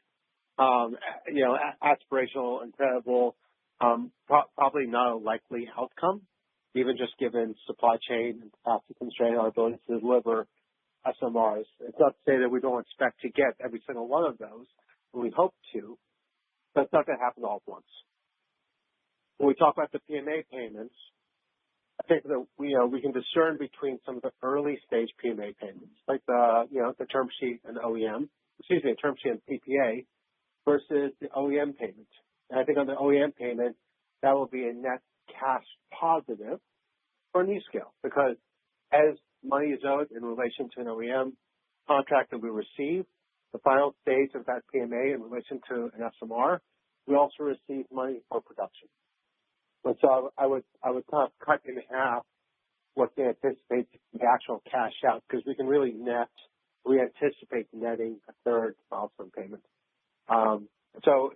aspirational, incredible, probably not a likely outcome, even just given supply chain and capacity constraint, our ability to deliver SMRs. It's not to say that we don't expect to get every single one of those, and we hope to, but it's not going to happen all at once. When we talk about the PMA payments, I think that we can discern between some of the early stage PMA payments, like the term sheet and term sheet and PPA, versus the OEM payment. And I think on the OEM payment, that will be a net cash positive for NuScale, because as money is owed in relation to an OEM contract that we receive, the final stage of that PMA in relation to an SMR, we also receive money for production. And so I would kind of cut in half what they anticipate the actual cash out, because we anticipate netting a third milestone payment. So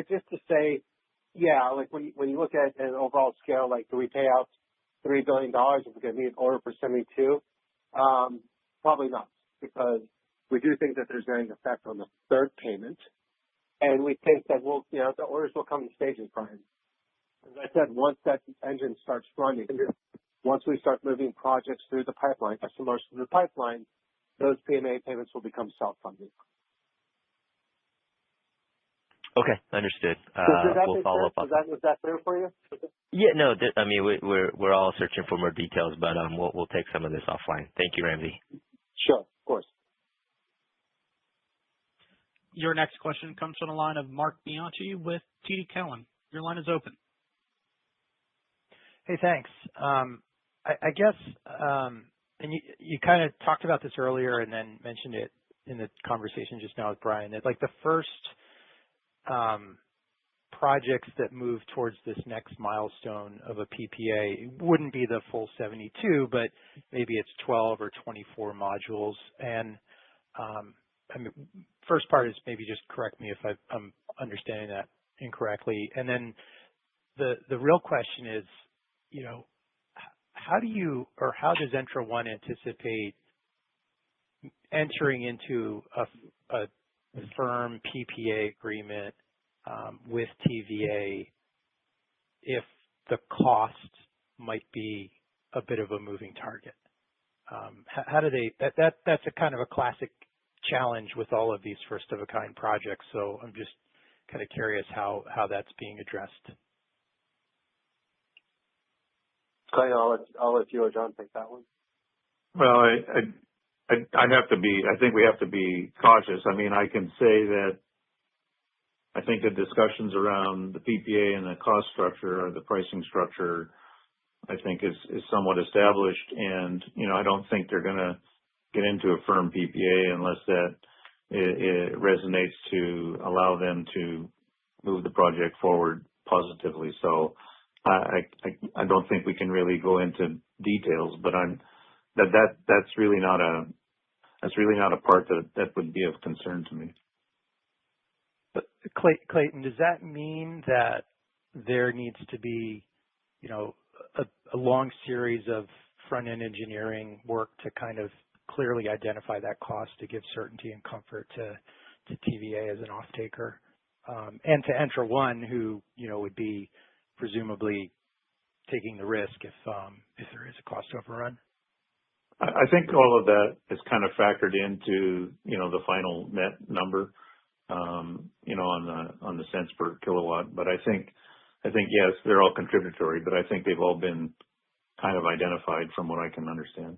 just to say, yeah, like when you look at an overall scale, like do we pay out $3 billion if we're going to need an order for 72? Probably not, because we do think that there's an effect on the third payment, and we think that the orders will come in stages, Brian. As I said, once that engine starts running, once we start moving projects through the pipeline, SMRs through the pipeline, those PMA payments will become self-funding. Okay, understood. We'll follow up on Was that clear for you? Yeah, no, I mean, we're all searching for more details, but we'll take some of this offline. Thank you, Ramsey. Sure, of course. Your next question comes from the line of Mark Bianchi with TD Cowen. Your line is open. Hey, thanks. I guess, and you kind of talked about this earlier and then mentioned it in the conversation just now with Brian, that like the first projects that move towards this next milestone of a PPA wouldn't be the full 72, but maybe it's 12 or 24 modules. And I mean, first part is maybe just correct me if I'm understanding that incorrectly. And then the real question is, how does Entra1 anticipate entering into a firm PPA agreement with TVA if the cost might be a bit of a moving target? How do they? That's a kind of a classic challenge with all of these first of a kind projects. So I'm just kind of curious how that's being addressed. Clay, I'll let you or John take that one. Well, I'd have to be. I think we have to be cautious. I mean, I can say that I think the discussions around the PPA and the cost structure or the pricing structure, I think is somewhat established, and I don't think they're going to get into a firm PPA unless that it resonates to allow them to move the project forward positively. So I don't think we can really go into details, but that's really not a part that would be of concern to me. But Clayton, does that mean that there needs to be, a long series of front-end engineering work to kind of clearly identify that cost to give certainty and comfort to TVA as an off-taker, and to Entra1, who would be presumably taking the risk if there is a cost overrun? I think all of that is kind of factored into the final net number, on the cents per kilowatt. But I think yes, they're all contributory, but I think they've all been kind of identified from what I can understand.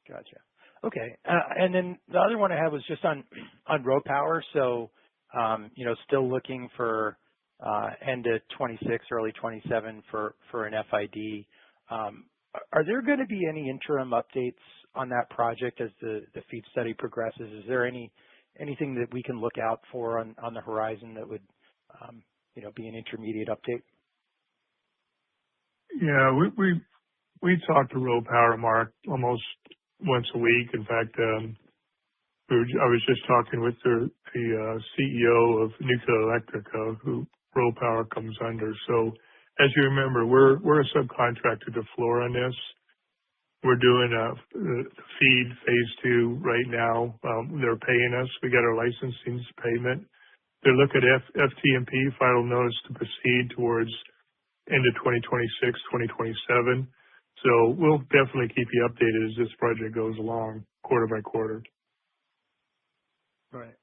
Gotcha. Okay. And then the other one I had was just on RoPower. So, still looking for end of 26, early 27 for an FID. Are there going to be any interim updates on that project as the FEED study progresses? Is there anything that we can look out for on the horizon that would, be an intermediate update? Yeah, we talk to RoPower, Mark, almost once a week. In fact, I was just talking with the CEO of NuScale Electrica, who RoPower comes under. So, as you remember, we're a subcontractor to Fluor on this. We're doing the feed phase 2 right now. They're paying us. We got our licensing payment. They're looking at FTMP, final notice to proceed, towards end of 2026, 2027. So we'll definitely keep you updated as this project goes along, quarter by quarter. Right.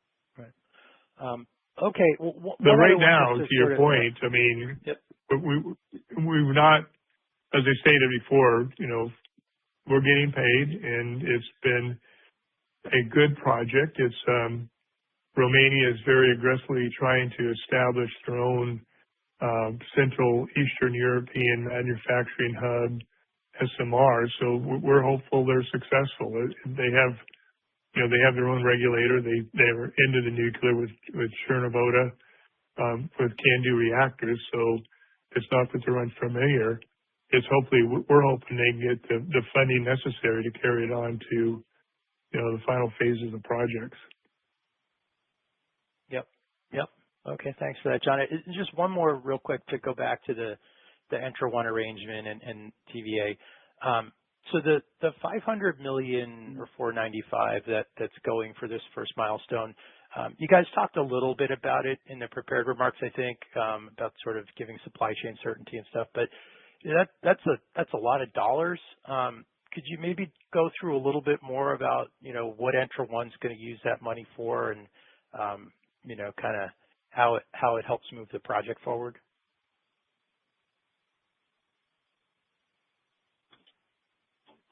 Okay. Well, but right now, to your point, I mean, yep. we've not, as I stated before, we're getting paid, and it's been a good project. It's Romania is very aggressively trying to establish their own Central Eastern European manufacturing hub, SMR. So we're hopeful they're successful. They have their own regulator. They were into the nuclear with Chernobyl with CANDU reactors. So it's not that they're unfamiliar. It's we're hoping they can get the funding necessary to carry it on to the final phases of the projects. Yep. Okay, thanks for that, John. Just one more real quick to go back to the Entra1 arrangement and TVA. So the $500 million or 495 that's going for this first milestone, you guys talked a little bit about it in the prepared remarks, I think, about sort of giving supply chain certainty and stuff. But that's a lot of dollars. Could you maybe go through a little bit more about what ENTRA1's going to use that money for, and kind of how it helps move the project forward?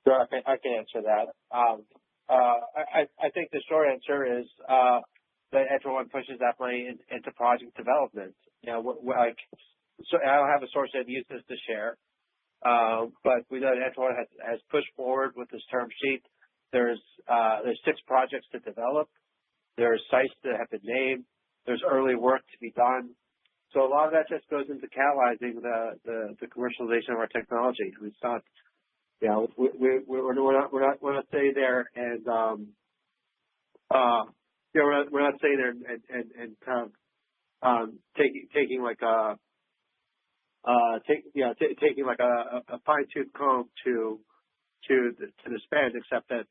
Sure, I can answer that. I think the short answer is that ENTRA1 pushes that money into project development. So I don't have a source that uses to share, but we know that ENTRA1 has pushed forward with this term sheet. There's 6 projects to develop. There's sites that have been named. There's early work to be done. So a lot of that just goes into catalyzing the commercialization of our technology. It's not. We're not sitting there and we're not sitting there and kind of taking like a fine-tooth comb to the spend, except that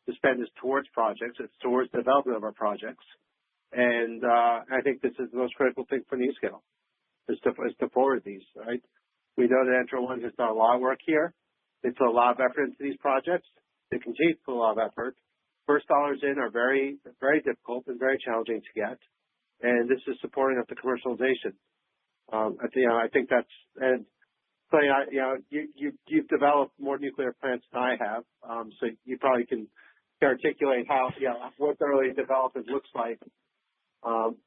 the spend is towards projects. It's towards the development of our projects, and I think this is the most critical thing for NuScale is to forward these. Right? We know that ENTRA1 has done a lot of work here. They put a lot of effort into these projects. They continue to put a lot of effort. First dollars in are very, very difficult and very challenging to get, and this is supporting of the commercialization. I think that's, and so you've developed more nuclear plants than I have, so you probably can articulate how what the early development looks like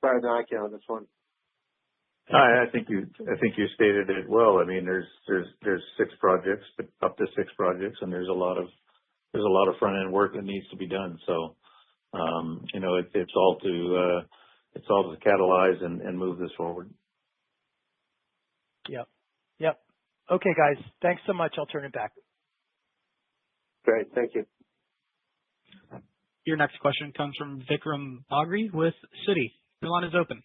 better than I can on this one. I think you stated it well. I mean, there's 6 projects, up to 6 projects, and there's a lot of front end work that needs to be done. So, it's all to catalyze and move this forward. Yep. Okay, guys. Thanks so much. I'll turn it back. Great. Thank you. Your next question comes from Vikram Bagri with Citi. Your line is open.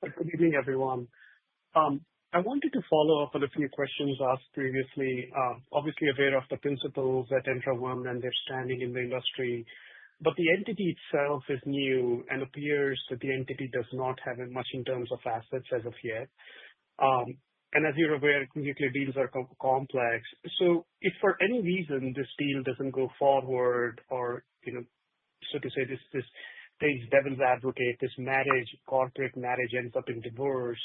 Good evening, everyone. I wanted to follow up on a few questions asked previously. Obviously aware of the principles at ENTRA1 and their standing in the industry, but the entity itself is new and appears that the entity does not have much in terms of assets as of yet. And as you're aware, nuclear deals are complex. So if for any reason this deal doesn't go forward, or so to say, this plays devil's advocate, this corporate marriage ends up in divorce,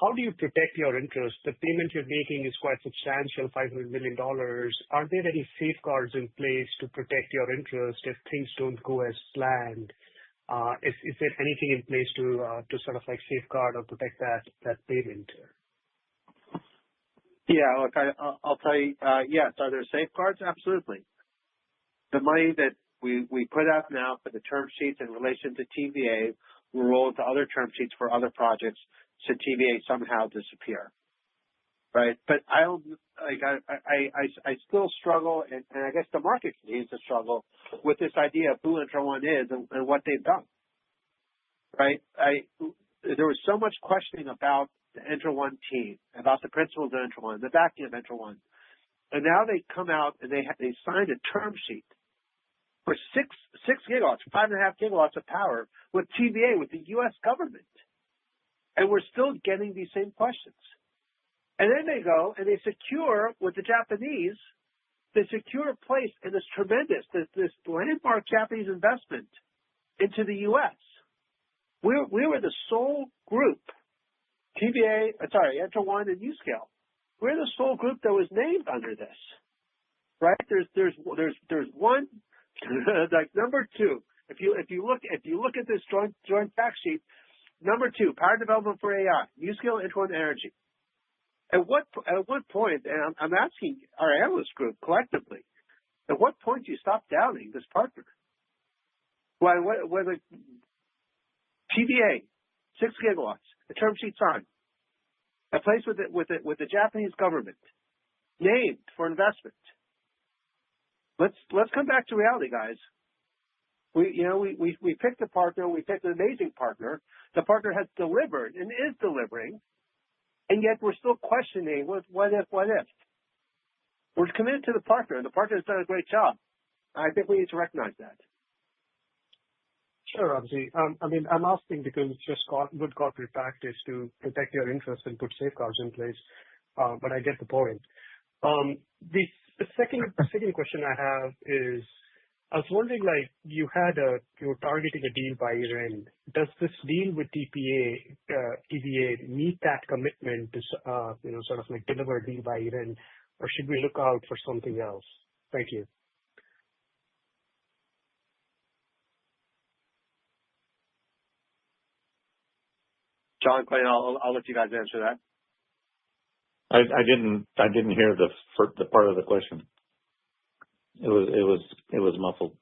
how do you protect your interest? The payment you're making is quite substantial, $500 million. Are there any safeguards in place to protect your interest if things don't go as planned? Is there anything in place to sort of like safeguard or protect that payment? Yeah, look, I'll tell you, yes. Are there safeguards? Absolutely. The money that we put out now for the term sheets in relation to TVA will roll into other term sheets for other projects should TVA somehow disappear. Right? But I still struggle, and I guess the market continues to struggle with this idea of who ENTRA1 is and what they've done. Right? There was so much questioning about the ENTRA1 team, about the principles of ENTRA1, the backing of ENTRA1. And now they come out and they signed a term sheet for 6 gigawatts, 5.5 gigawatts of power with TVA, with the U.S. government. And we're still getting these same questions. And then they go and they secure with the Japanese, they secure a place in this tremendous, this landmark Japanese investment into the U.S. We were the sole group, ENTRA1 and NuScale. We're the sole group that was named under this. Right? There's one, like number 2. If you look at this joint fact sheet, number 2, power development for AI, NuScale, ENTRA1 Energy. At what point, and I'm asking our analyst group collectively, at what point do you stop doubting this partner? Whether TVA, 6 gigawatts, a term sheet signed, a place with the Japanese government, named for investment. Let's come back to reality, guys. We picked a partner. We picked an amazing partner. The partner has delivered and is delivering, and yet we're still questioning what if. we're committed to the partner, and the partner has done a great job. I think we need to recognize that. Sure, Ramsey. I'm asking because it's just good corporate practice to protect your interests and put safeguards in place. But I get the point. The second question I have is, I was wondering, you were targeting a deal by year-end. Does this deal with TVA meet that commitment to, sort of deliver a deal by year-end, or should we look out for something else? Thank you. John, Clayton, I'll let you guys answer that. I didn't hear the part of the question. It was muffled.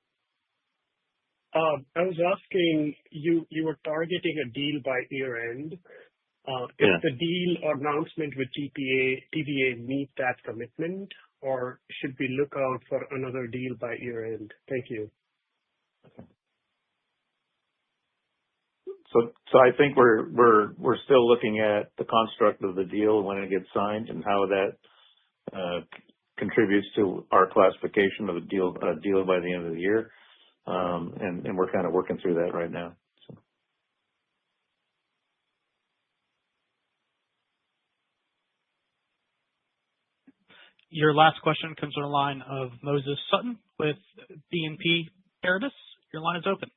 I was asking you were targeting a deal by year-end. If the deal or announcement with TVA meet that commitment, or should we look out for another deal by year-end? Thank you. So I think we're still looking at the construct of the deal when it gets signed and how that contributes to our classification of a deal by the end of the year, and we're kind of working through that right now. So. Your last question comes from the line of Moses Sutton with BNP Paribas. Your line is open.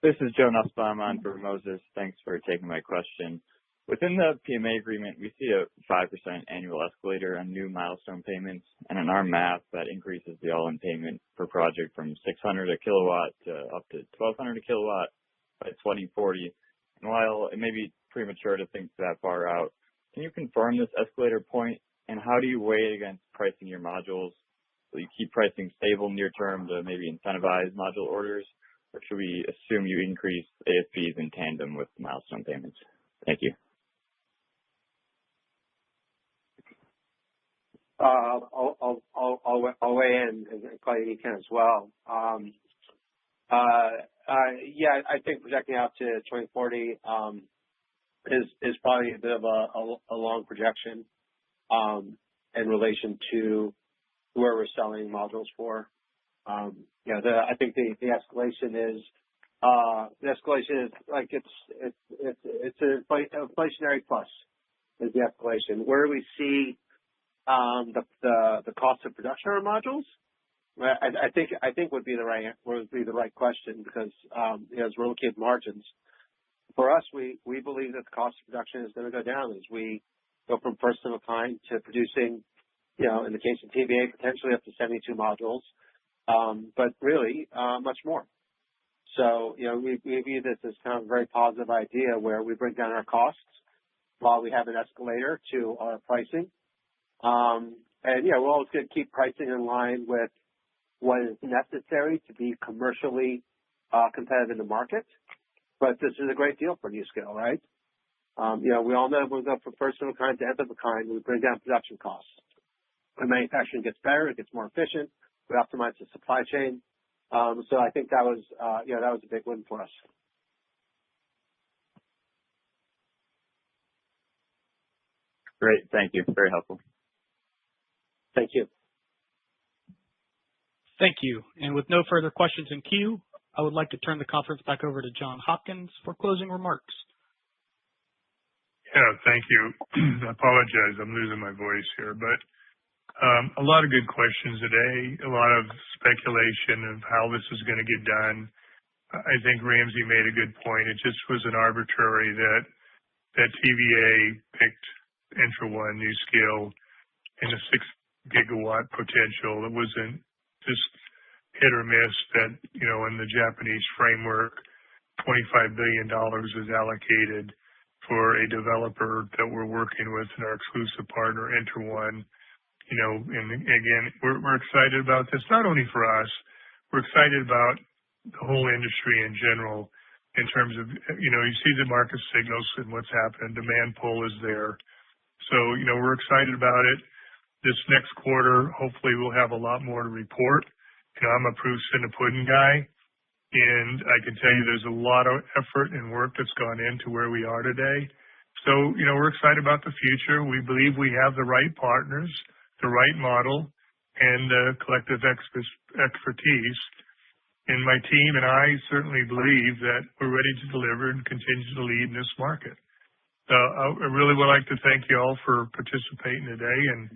This is Joe Nussbaum on for Moses. Thanks for taking my question. Within the PMA agreement, we see a 5% annual escalator on new milestone payments, and in our math, that increases the all-in payment per project from 600 a kilowatt to up to 1,200 a kilowatt by 2040. And while it may be premature to think that far out, can you confirm this escalator point, and how do you weigh it against pricing your modules? Will you keep pricing stable near term to maybe incentivize module orders? Or should we assume you increase ASPs in tandem with milestone payments? Thank you. I'll weigh in, and Clay, you can as well. I think projecting out to 2040 is probably a bit of a long projection in relation to where we're selling modules for. I think the escalation is like it's an inflationary plus is the escalation. Where we see the cost of production of our modules, I think would be the right question, because as we're looking at margins, for us, we believe that the cost of production is going to go down as we go from first of a kind to producing, in the case of TVA, potentially up to 72 modules. But really, much more. So, we view this as kind of a very positive idea where we bring down our costs while we have an escalator to our pricing. We're always going to keep pricing in line with what is necessary to be commercially competitive in the market. But this is a great deal for NuScale, right? We all know when we go from first of a kind to nth of a kind, we bring down production costs. When manufacturing gets better, it gets more efficient. We optimize the supply chain. So I think that was a big win for us. Great. Thank you. Very helpful. Thank you. Thank you. And with no further questions in queue, I would like to turn the conference back over to John Hopkins for closing remarks. Yeah, thank you. I apologize. I'm losing my voice here, but a lot of good questions today, a lot of speculation of how this is going to get done. I think Ramsey made a good point. It just was an arbitrary that TVA picked ENTRA1 NuScale in a 6 gigawatt potential. It wasn't just hit or miss that, in the Japanese framework, $25 billion is allocated for a developer that we're working with and our exclusive partner, ENTRA1. And again, we're excited about this, not only for us, we're excited about the whole industry in general in terms of, you see the market signals and what's happened. Demand pull is there. So, we're excited about it. This next quarter, hopefully we'll have a lot more to report. I'm a proofs in the pudding guy, and I can tell you there's a lot of effort and work that's gone into where we are today. So, we're excited about the future. We believe we have the right partners the right model and collective expertise. And my team and I certainly believe that we're ready to deliver and continue to lead in this market. I really would like to thank you all for participating today. And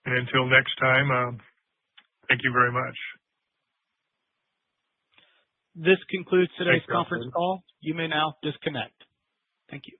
until next time, thank you very much. This concludes today's Thanks, conference call. You may now disconnect. Thank you.